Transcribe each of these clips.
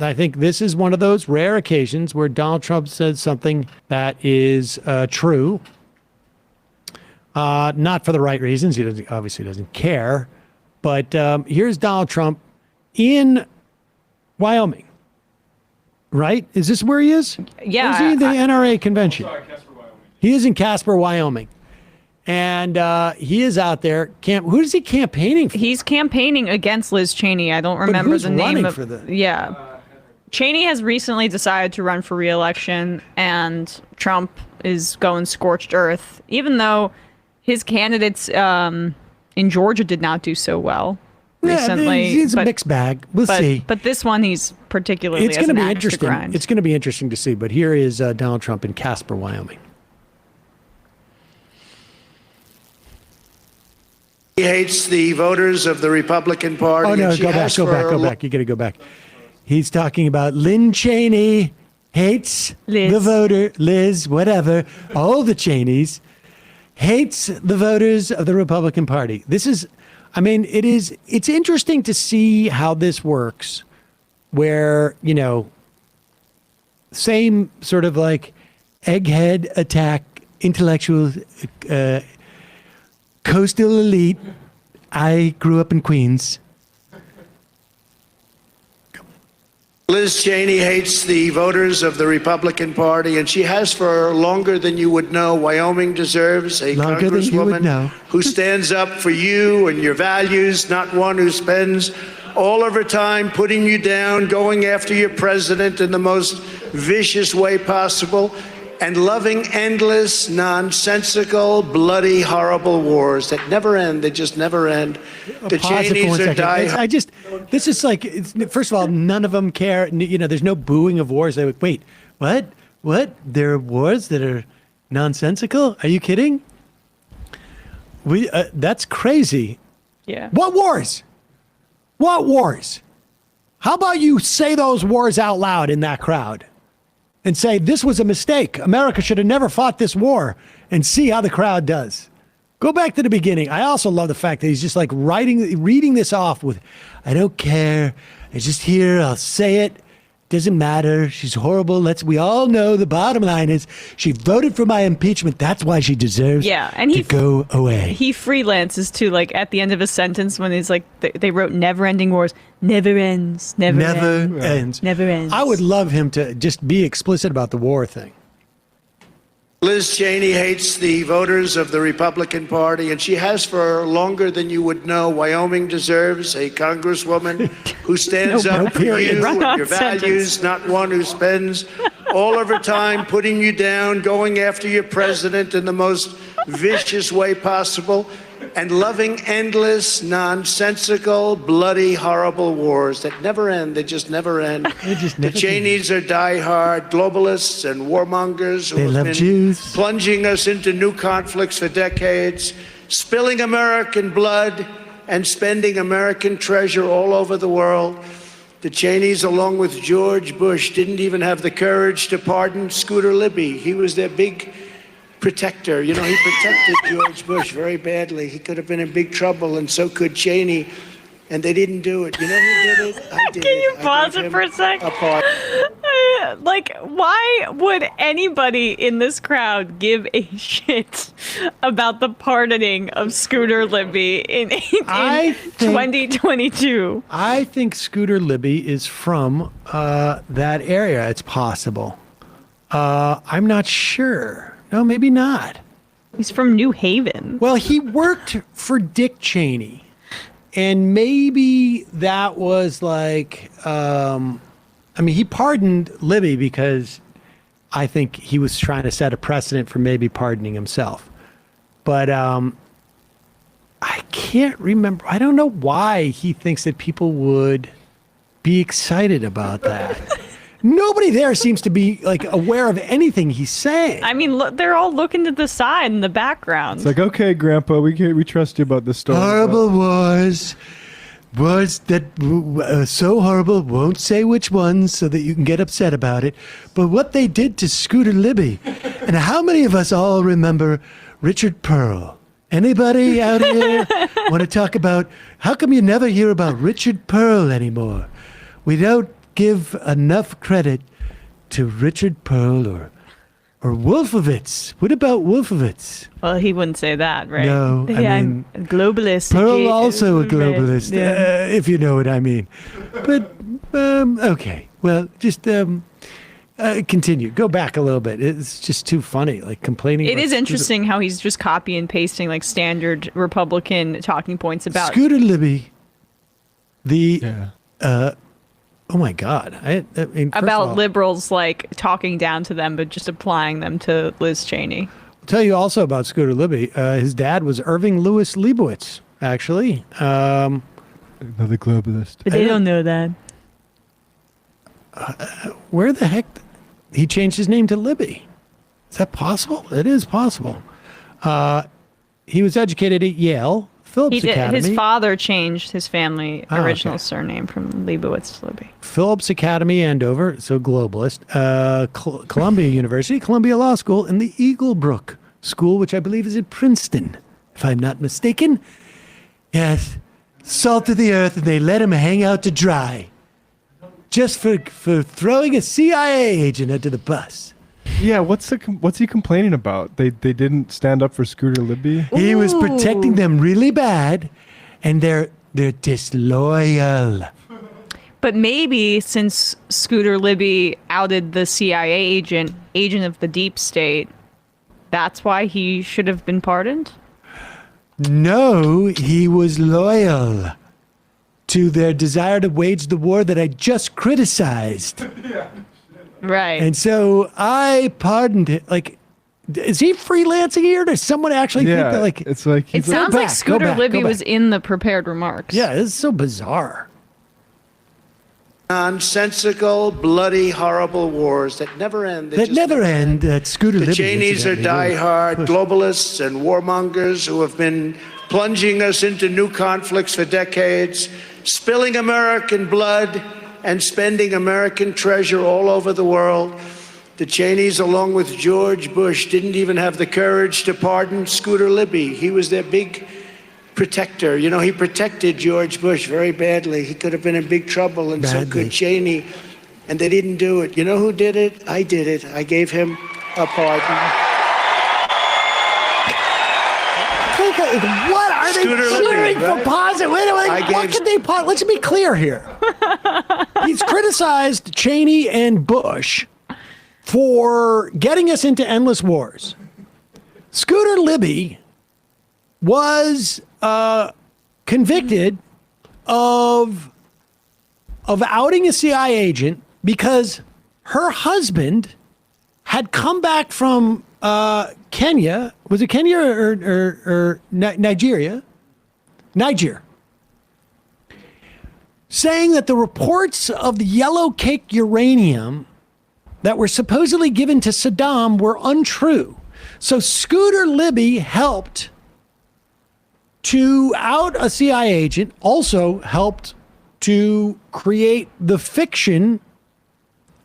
I think this is one of those rare occasions where Donald Trump says something that is true, not for the right reasons. He obviously doesn't care. But here's Donald Trump in Wyoming, right? Is this where he is? Yeah. Or is he at the NRA convention? Sorry, Casper, Wyoming. He is in Casper, Wyoming. And he is out there. Who is he campaigning for? He's campaigning against Liz Cheney. I don't remember the name of it. Yeah. Cheney has recently decided to run for re-election, and Trump is going scorched earth, even though his candidates in Georgia did not do so well recently. He's a mixed bag. We'll see. But this one, he's particularly It's going to be axe to interesting. grind. It's going to be interesting to see. But here is Donald Trump in Casper, Wyoming. He hates the voters of the Republican Party. Oh, no, go back. You got to go back. He's talking about Lynn Cheney hates the voter, Liz, whatever, all the Cheneys, hates the voters of the Republican Party. This is, I mean, it's interesting to see how this works, where, you know, same sort of like egghead attack, intellectual, coastal elite. I grew up in Queens. Liz Cheney hates the voters of the Republican Party, and she has for longer than you would know. Wyoming deserves a congresswoman who stands up for you and your values, not one who spends all of her time putting you down, going after your president in the most vicious way possible, and loving endless, nonsensical, bloody, horrible wars that never end. They just never end. The Cheneys are dying. This is like, first of all, none of them care. You know, there's no booing of wars. They would, wait, what? There are wars that are nonsensical? Are you kidding? That's crazy. Yeah. What wars? What wars? How about you say those wars out loud in that crowd? And say, this was a mistake. America should have never fought this war, and see how the crowd does. Go back to the beginning. I also love the fact that he's just like reading this off with, I don't care. It's just here. I'll say it. Doesn't matter. She's horrible. We all know the bottom line is she voted for my impeachment. That's why she deserves to go away. He freelances too, like at the end of a sentence when he's like, they wrote never ending wars. Never ends. Never ends. Never ends. I would love him to just be explicit about the war thing. Liz Cheney hates the voters of the Republican Party, and she has for longer than you would know. Wyoming deserves a congresswoman who stands up for you and your values, not one who spends all of her time putting you down, going after your president in the most vicious way possible, and loving endless, nonsensical, bloody, horrible wars that never end. They just never end. The Cheneys are diehard globalists and warmongers who have been plunging us into new conflicts for decades, spilling American blood and spending American treasure all over the world. The Cheneys, along with George Bush, didn't even have the courage to pardon Scooter Libby. He was their big protector. You know, he protected George Bush very badly. He could have been in big trouble, and so could Cheney. And they didn't do it. You know who did it? I did. Can you pause it for a sec? Like, why would anybody in this crowd give a shit about the pardoning of Scooter Libby in 2022? I think Scooter Libby is from that area. It's possible. I'm not sure. No, maybe not. He's from New Haven. Well, he worked for Dick Cheney. And maybe that was like, I mean, he pardoned Libby because I think he was trying to set a precedent for maybe pardoning himself. But I can't remember. I don't know why he thinks that people would be excited about that. Nobody there seems to be like aware of anything he's saying. I mean, look, they're all looking to the side in the background. It's like, okay, Grandpa, we trust you about this story. Horrible wars that so horrible, won't say which ones so that you can get upset about it. But what they did to Scooter Libby, and how many of us all remember Richard Pearl? Anybody out here want to talk about, how come you never hear about Richard Pearl anymore? We don't give enough credit to Richard Pearl or Wolfowitz. What about Wolfowitz? Well, he wouldn't say that, right? No, I'm a globalist. Pearl also a globalist, if you know what I mean. But, okay. Well, just continue. Go back a little bit. It's just too funny, like complaining. It is interesting how he's just copy and pasting like standard Republican talking points about Scooter Libby. Oh my God! I mean, about liberals like talking down to them, but just applying them to Liz Cheney. I'll tell you also about Scooter Libby. His dad was Irving Louis Leibowitz, actually. Another globalist. But they don't know that. Where the heck? He changed his name to Libby. Is that possible? It is possible. He was educated at Yale. Phillips Academy. His father changed his family original surname from Leibowitz to Libby. Phillips Academy, Andover, so globalist. Columbia University, Columbia Law School, and the Eaglebrook School, which I believe is in Princeton, if I'm not mistaken. Yes, salt of the earth, and they let him hang out to dry. Just for throwing a CIA agent under the bus. Yeah, what's he complaining about? They didn't stand up for Scooter Libby? He was protecting them really bad, and they're disloyal. But maybe since Scooter Libby outed the CIA agent of the deep state, that's why he should have been pardoned? No, he was loyal to their desire to wage the war that I just criticized. Right. And so I pardoned it. Like, is he freelancing here? Does someone actually think that, like... It's like... It sounds like Scooter Libby was in the prepared remarks. Yeah, it's so bizarre. Nonsensical, bloody, horrible wars that never end. That never end. Scooter Libby. The Cheneys are diehard globalists and warmongers who have been plunging us into new conflicts for decades, spilling American blood and spending American treasure all over the world. The Cheneys, along with George Bush, didn't even have the courage to pardon Scooter Libby. He was their big protector. You know, he protected George Bush very badly. He could have been in big trouble, and so could Cheney. And they didn't do it. You know who did it? I did it. I gave him a pardon. What are they cheering for? Pause it. Wait, what can they pause? Let's be clear here. He's criticized Cheney and Bush for getting us into endless wars. Scooter Libby was convicted of outing a CIA agent because her husband had come back from Kenya. Was it Kenya or Nigeria? Niger. Saying that the reports of the yellow cake uranium that were supposedly given to Saddam were untrue. So Scooter Libby helped to out a CIA agent, also helped to create the fiction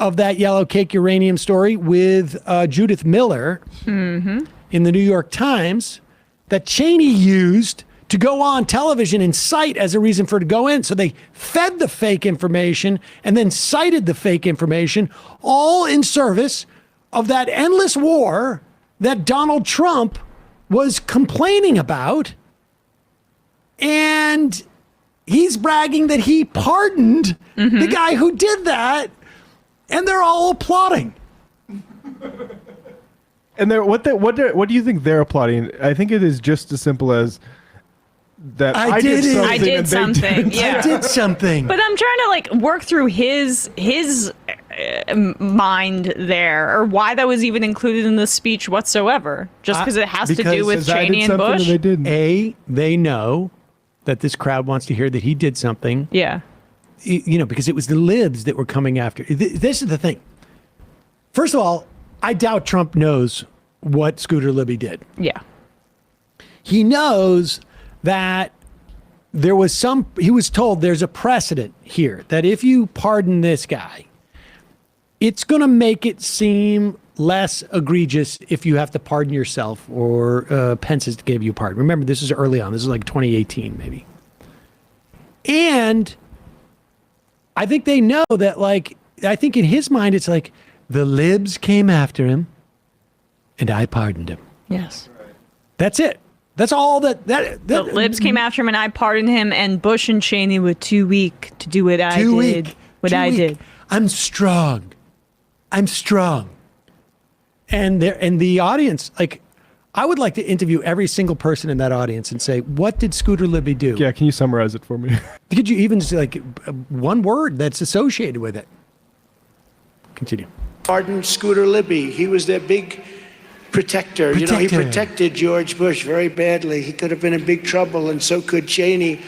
of that yellow cake uranium story with Judith Miller in the New York Times that Cheney used to go on television and cite as a reason for it to go in. So they fed the fake information and then cited the fake information, all in service of that endless war that Donald Trump was complaining about. And he's bragging that he pardoned the guy who did that. And they're all applauding. And what do you think they're applauding? I think it is just as simple as that I did something. Yeah. I did something. But I'm trying to like work through his mind there, or why that was even included in the speech whatsoever. Just because it has to do with Cheney and Bush. They know that this crowd wants to hear that he did something. Yeah. You know, because it was the libs that were coming after. This is the thing. First of all, I doubt Trump knows what Scooter Libby did. Yeah. He knows that he was told there's a precedent here that if you pardon this guy, it's going to make it seem less egregious if you have to pardon yourself or Pence has to give you a pardon. Remember, this is early on. This is like 2018 maybe. And I think they know that, like, I think in his mind, it's like the libs came after him and I pardoned him. Yes. That's it. That's all that the libs came after him and I pardoned him, and Bush and Cheney were too weak to do what I did. Did. I'm strong. I'm strong. And the audience, like, I would like to interview every single person in that audience and say, what did Scooter Libby do? Yeah, can you summarize it for me? Could you even say, like, one word that's associated with it? Continue. Pardon Scooter Libby. He was their big protector. You know, he protected George Bush very badly. He could have been in big trouble, and so could Cheney.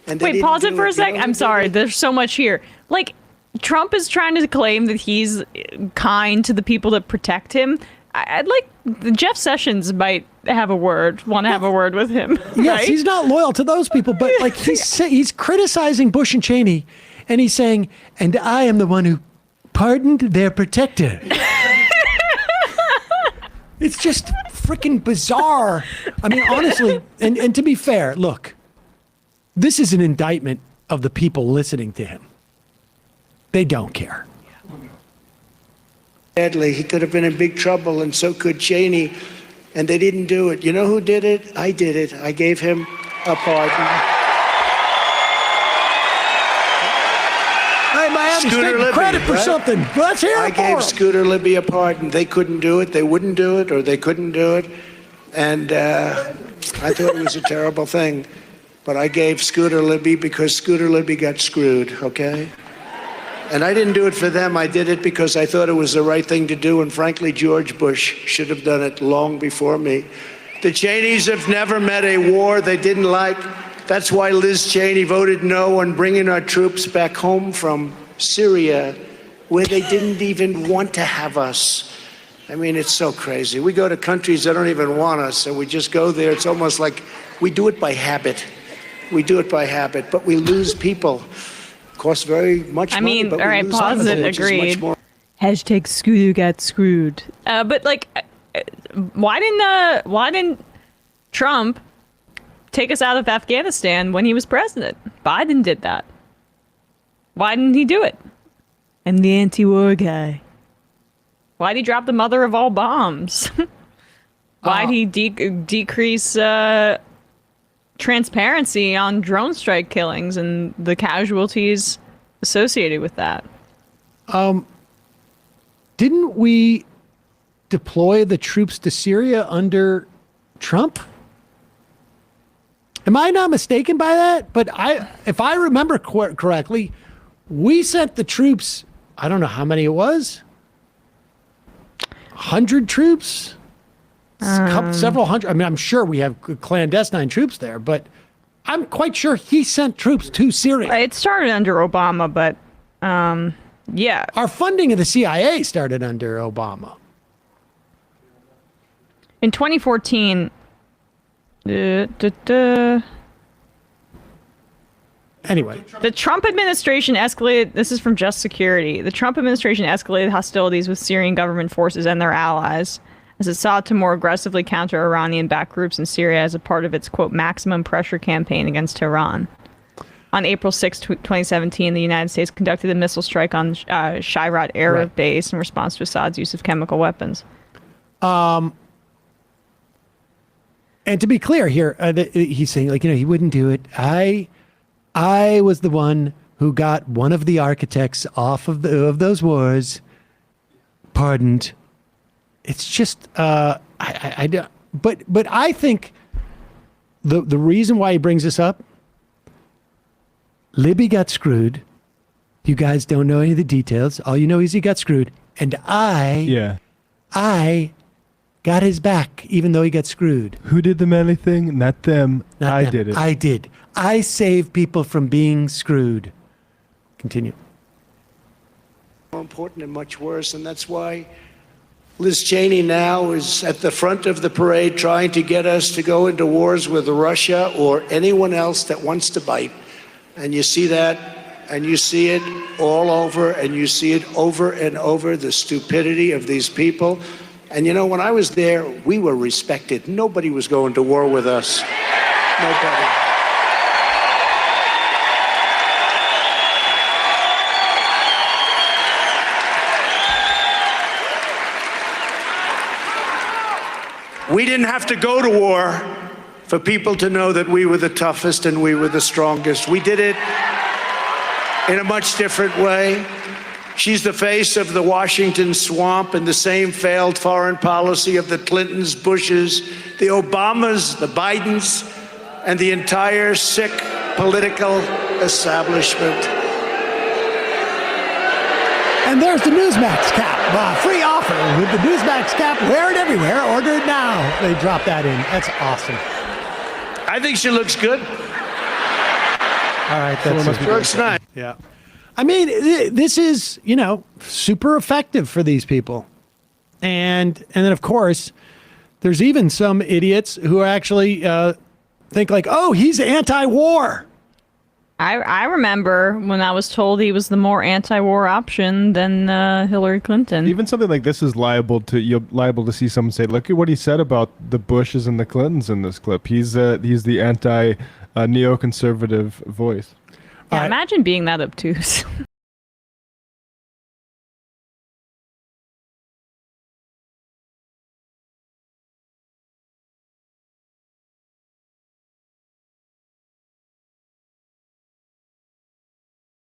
And wait, pause it for a sec. I'm sorry. There's so much here. Like, Trump is trying to claim that he's kind to the people that protect him. I'd like Jeff Sessions might want to have a word with him. Yes, right? He's not loyal to those people, but like he's criticizing Bush and Cheney, and he's saying, "And I am the one who pardoned their protector." It's just freaking bizarre. I mean, honestly, and to be fair, look, this is an indictment of the people listening to him. They don't care. Badly, he could have been in big trouble, and so could Cheney, and they didn't do it. You know who did it? I did it. I gave him a pardon. Hey, Miami, Scooter Libby, credit for something. Let's hear it. I gave Scooter Libby a pardon. They couldn't do it. They wouldn't do it, or they couldn't do it, and I thought it was a terrible thing. But I gave Scooter Libby because Scooter Libby got screwed. Okay. And I didn't do it for them. I did it because I thought it was the right thing to do. And frankly, George Bush should have done it long before me. The Cheneys have never met a war they didn't like. That's why Liz Cheney voted no on bringing our troops back home from Syria, where they didn't even want to have us. I mean, it's so crazy. We go to countries that don't even want us, and we just go there. It's almost like we do it by habit. We do it by habit, but we lose people. Costs very much money. I mean, all right, pause it, agreed. Hashtag Scooter got screwed. But like, why didn't Trump take us out of Afghanistan when he was president? Biden did that. Why didn't he do it? And the anti-war guy. Why'd he drop the mother of all bombs? Why'd he decrease transparency on drone strike killings and the casualties associated with that? Didn't we deploy the troops to Syria under Trump? Am I not mistaken by that? But if I remember correctly, we sent the troops, I don't know how many it was, 100 troops? Several hundred. I mean, I'm sure we have clandestine troops there, but I'm quite sure he sent troops to Syria. It started under Obama, but yeah. Our funding of the CIA started under Obama. In 2014, Anyway, the Trump administration escalated. This is from Just Security. The Trump administration escalated hostilities with Syrian government forces and their allies as it sought to more aggressively counter Iranian-backed groups in Syria as a part of its, quote, maximum pressure campaign against Tehran. On April 6, 2017, the United States conducted a missile strike on Shayrat Air Base in response to Assad's use of chemical weapons. And to be clear here, he's saying, like, he wouldn't do it. I was the one who got one of the architects off of those wars pardoned. It's just, but I think the reason why he brings this up, Libby got screwed. You guys don't know any of the details. All you know is he got screwed. And I got his back, even though he got screwed. Who did the manly thing? Not them. I did it. I did. I saved people from being screwed. Continue. More important and much worse, and that's why Liz Cheney now is at the front of the parade trying to get us to go into wars with Russia or anyone else that wants to bite. And you see that, and you see it all over, and you see it over and over, the stupidity of these people. And when I was there, we were respected. Nobody was going to war with us. Nobody. We didn't have to go to war for people to know that we were the toughest and we were the strongest. We did it in a much different way. She's the face of the Washington swamp and the same failed foreign policy of the Clintons, Bushes, the Obamas, the Bidens, and the entire sick political establishment. And there's the Newsmax cap. Free offer with the Newsmax cap. Wear it everywhere. Order it now. They dropped that in. That's awesome. I think she looks good. All right. That's looks nice. Yeah. I mean, this is, super effective for these people. And then, of course, there's even some idiots who actually think like, oh, he's anti-war. I remember when I was told he was the more anti-war option than Hillary Clinton. Even something like this is you're liable to see someone say, look at what he said about the Bushes and the Clintons in this clip. He's the anti neoconservative voice. Yeah, imagine being that obtuse.